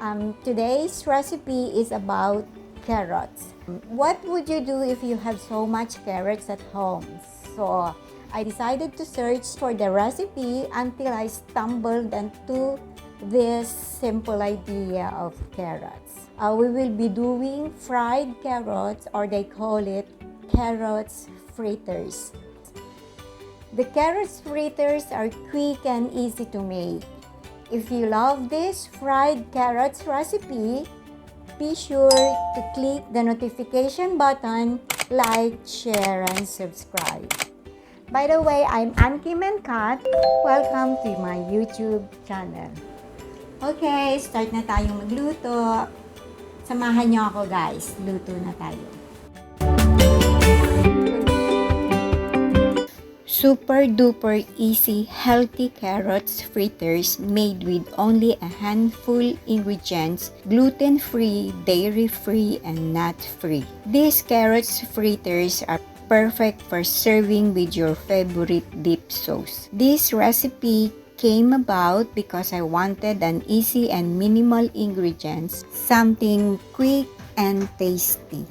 Today's recipe is about carrots. What would you do if you have so much carrots at home? So I decided to search for the recipe until I stumbled into this simple idea of carrots. We will be doing fried carrots, or they call it carrots fritters. The carrots fritters are quick and easy to make. If you love this fried carrots recipe, be sure to click the notification button, like, share, and subscribe. By the way, I'm Ankim and Kath. Welcome to my YouTube channel. Okay, start na tayong magluto. Samahan niyo ako guys, luto na tayo. Super duper easy healthy carrots fritters made with only a handful ingredients, gluten-free, dairy-free, and nut-free. These carrots fritters are perfect for serving with your favorite dip sauce. This recipe came about because I wanted an easy and minimal ingredients, something quick and tasty.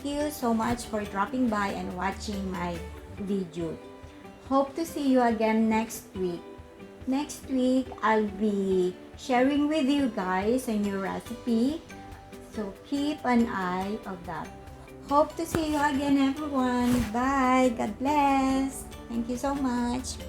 thank you so much for dropping by and watching my video. Hope to see you again next week. Next week, I'll be sharing with you guys a new recipe. So keep an eye of that. Hope to see you again, everyone. Bye. God bless. Thank you so much.